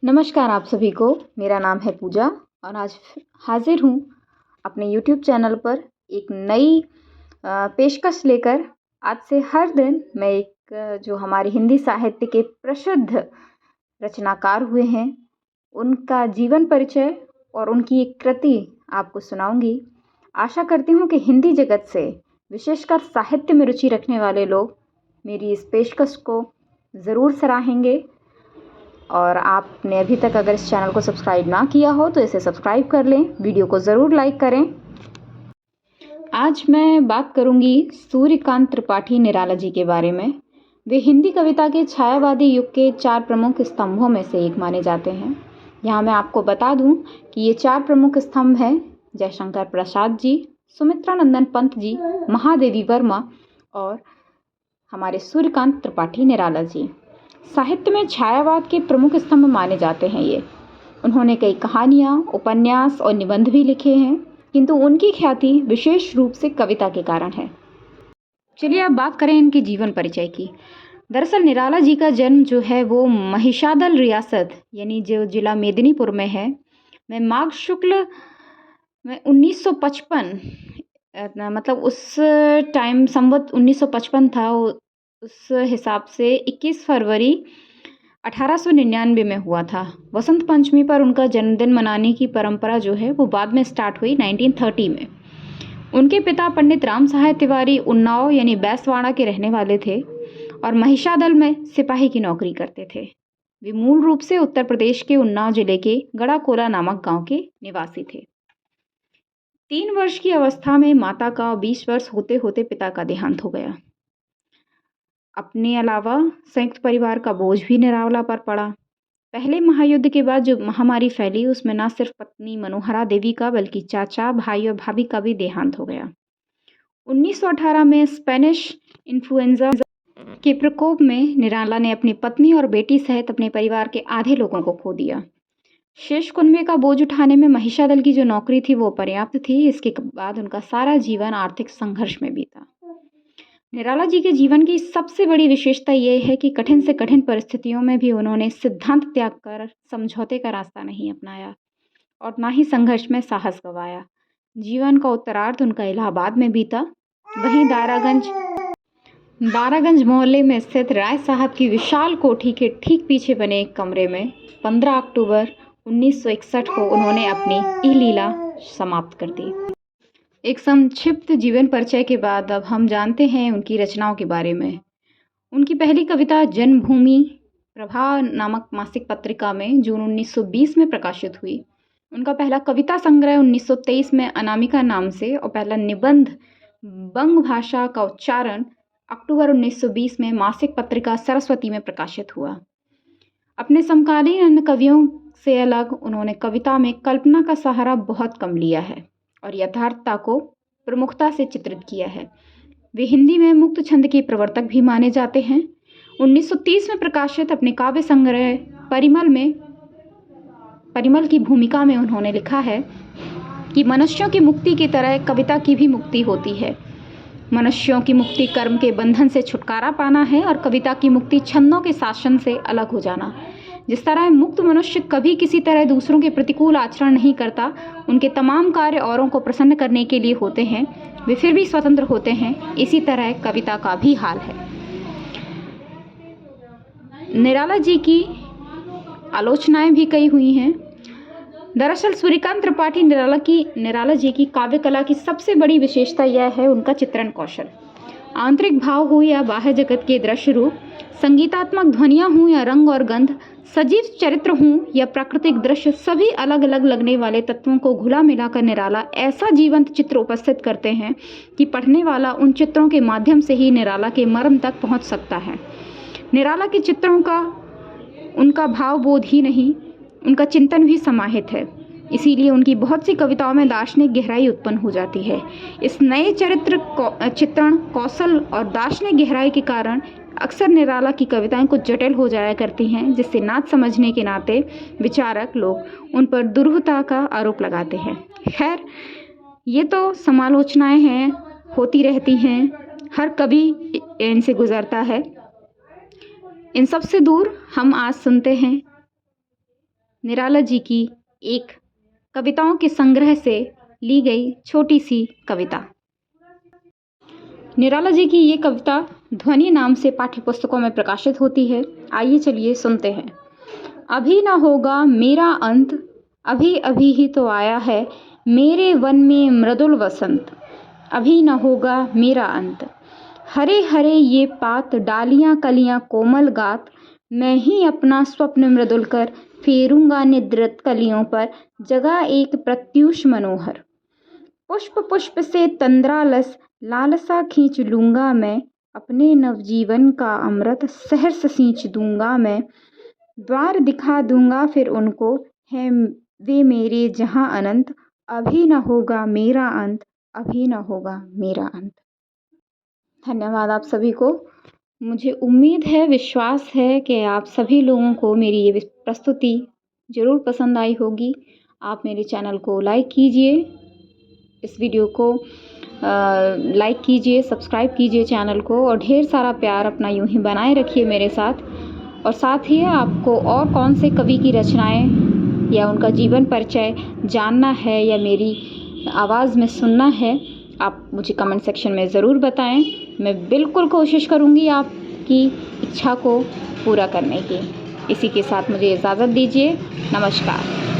नमस्कार आप सभी को। मेरा नाम है पूजा और आज हाजिर हूँ अपने YouTube चैनल पर एक नई पेशकश लेकर। आज से हर दिन मैं जो हमारे हिंदी साहित्य के प्रसिद्ध रचनाकार हुए हैं उनका जीवन परिचय और उनकी एक कृति आपको सुनाऊंगी। आशा करती हूँ कि हिंदी जगत से विशेषकर साहित्य में रुचि रखने वाले लोग मेरी इस पेशकश को ज़रूर सराहेंगे। और आपने अभी तक अगर इस चैनल को सब्सक्राइब ना किया हो तो इसे सब्सक्राइब कर लें, वीडियो को ज़रूर लाइक करें। आज मैं बात करूंगी सूर्यकांत त्रिपाठी निराला जी के बारे में। वे हिंदी कविता के छायावादी युग के 4 प्रमुख स्तंभों में से एक माने जाते हैं। यहाँ मैं आपको बता दूं कि ये 4 प्रमुख स्तंभ हैं जयशंकर प्रसाद जी, सुमित्रा नंदन पंत जी, महादेवी वर्मा और हमारे सूर्यकांत त्रिपाठी निराला जी। साहित्य में छायावाद के प्रमुख स्तंभ माने जाते हैं ये। उन्होंने कई कहानियाँ, उपन्यास और निबंध भी लिखे हैं, किंतु उनकी ख्याति विशेष रूप से कविता के कारण है। चलिए अब बात करें इनके जीवन परिचय की। दरअसल निराला जी का जन्म जो है वो महिषादल रियासत यानी जो जिला मेदिनीपुर में है, में माघ शुक्ल में 1955 मतलब उस टाइम संवत 1955 था, उस हिसाब से 21 फरवरी 1899 में हुआ था। वसंत पंचमी पर उनका जन्मदिन मनाने की परंपरा जो है वो बाद में स्टार्ट हुई 1930 में। उनके पिता पंडित राम सहाय तिवारी उन्नाव यानी बैसवाड़ा के रहने वाले थे और महिषादल में सिपाही की नौकरी करते थे। वे मूल रूप से उत्तर प्रदेश के उन्नाव जिले के गड़ाकोला नामक गांव के निवासी थे। 3 वर्ष की अवस्था में माता का और 20 वर्ष होते होते पिता का देहांत हो गया। अपने अलावा संयुक्त परिवार का बोझ भी निराला पर पड़ा। पहले महायुद्ध के बाद जो महामारी फैली उसमें न सिर्फ पत्नी मनोहरा देवी का बल्कि चाचा, भाई और भाभी का भी देहांत हो गया। 1918 में स्पेनिश इन्फ्लुएंजा के प्रकोप में निराला ने अपनी पत्नी और बेटी सहित अपने परिवार के आधे लोगों को खो दिया। शेष कुनबे का बोझ उठाने में महिषादल की जो नौकरी थी वो पर्याप्त थी। इसके बाद उनका सारा जीवन आर्थिक संघर्ष में बीता। निराला जी के जीवन की सबसे बड़ी विशेषता यह है कि कठिन से कठिन परिस्थितियों में भी उन्होंने सिद्धांत त्याग कर समझौते का रास्ता नहीं अपनाया और ना ही संघर्ष में साहस गंवाया। जीवन का उत्तरार्ध उनका इलाहाबाद में बीता। वहीं दारागंज मोहल्ले में स्थित राय साहब की विशाल कोठी के ठीक पीछे बने एक कमरे में 15 अक्टूबर 1961 को उन्होंने अपनी लीला समाप्त कर दी। एक संक्षिप्त जीवन परिचय के बाद अब हम जानते हैं उनकी रचनाओं के बारे में। उनकी पहली कविता जन्मभूमि प्रभा नामक मासिक पत्रिका में जून 1920 में प्रकाशित हुई। उनका पहला कविता संग्रह 1923 में अनामिका नाम से और पहला निबंध बंग भाषा का उच्चारण अक्टूबर 1920 में मासिक पत्रिका सरस्वती में प्रकाशित हुआ। अपने समकालीन अन्य कवियों से अलग उन्होंने कविता में कल्पना का सहारा बहुत कम लिया है और यथार्थता को प्रमुखता से चित्रित किया है। वे हिंदी में मुक्त छंद के प्रवर्तक भी माने जाते हैं। 1930 में प्रकाशित अपने काव्य संग्रह परिमल की भूमिका में उन्होंने लिखा है कि मनुष्यों की मुक्ति की तरह कविता की भी मुक्ति होती है। मनुष्यों की मुक्ति कर्म के बंधन से छुटकारा पाना है और कविता की मुक्ति छंदों के शासन से अलग हो जाना। जिस तरह मुक्त मनुष्य कभी किसी तरह दूसरों के प्रतिकूल आचरण नहीं करता, उनके तमाम कार्य औरों को प्रसन्न करने के लिए होते हैं, वे फिर भी स्वतंत्र होते हैं, इसी तरह कविता का भी हाल है। निराला जी की आलोचनाएं भी कई हुई हैं। दरअसल सूर्यकांत त्रिपाठी निराला जी की काव्य कला की सबसे बड़ी विशेषता यह है उनका चित्रण कौशल। आंतरिक भाव हो या बाह्य जगत के दृश्य रूप, संगीतात्मक ध्वनियाँ हों या रंग और गंध, सजीव चरित्र हों या प्राकृतिक दृश्य, सभी अलग अलग लगने वाले तत्वों को घुला मिलाकर निराला ऐसा जीवंत चित्र उपस्थित करते हैं कि पढ़ने वाला उन चित्रों के माध्यम से ही निराला के मर्म तक पहुंच सकता है। निराला के चित्रों का उनका भावबोध ही नहीं, उनका चिंतन भी समाहित है। इसीलिए उनकी बहुत सी कविताओं में दार्शनिक गहराई उत्पन्न हो जाती है। इस नए चित्रण कौशल और दार्शनिक गहराई के कारण अक्सर निराला की कविताएं कुछ जटिल हो जाया करती हैं, जिससे नाच समझने के नाते विचारक लोग उन पर दुर्वता का आरोप लगाते हैं। खैर, ये तो समालोचनाएं हैं, होती रहती हैं, हर कवि इनसे गुजरता है। इन सब से दूर हम आज सुनते हैं निराला जी की एक कविताओं के संग्रह से ली गई छोटी सी कविता। निराला जी की ये कविता ध्वनि नाम से पाठ्य पुस्तकों में प्रकाशित होती है। आइए चलिए सुनते हैं। अभी न होगा मेरा अंत, अभी अभी ही तो आया है मेरे वन में मृदुल वसंत। अभी न होगा मेरा अंत, हरे हरे ये पात, डालियां कलियां कोमल गात, मैं ही अपना स्वप्न मृदुल कर फेरूंगा निद्रित कलियों पर जगह एक प्रत्यूष मनोहर। पुष्प पुष्प से तंद्रालस लालसा खींच लूंगा मैं, अपने नवजीवन का अमृत सहर्ष सींच दूंगा मैं। द्वार दिखा दूंगा फिर उनको, है वे मेरे जहां अनंत। अभी न होगा मेरा अंत, अभी न होगा मेरा अंत। धन्यवाद आप सभी को। मुझे उम्मीद है, विश्वास है कि आप सभी लोगों को मेरी ये प्रस्तुति ज़रूर पसंद आई होगी। आप मेरे चैनल को लाइक कीजिए, इस वीडियो को लाइक कीजिए, सब्सक्राइब कीजिए चैनल को, और ढेर सारा प्यार अपना यूं ही बनाए रखिए मेरे साथ। और साथ ही आपको और कौन से कवि की रचनाएं या उनका जीवन परिचय जानना है या मेरी आवाज़ में सुनना है, आप मुझे कमेंट सेक्शन में ज़रूर बताएं। मैं बिल्कुल कोशिश करूंगी आपकी इच्छा को पूरा करने की। इसी के साथ मुझे इजाज़त दीजिए। नमस्कार।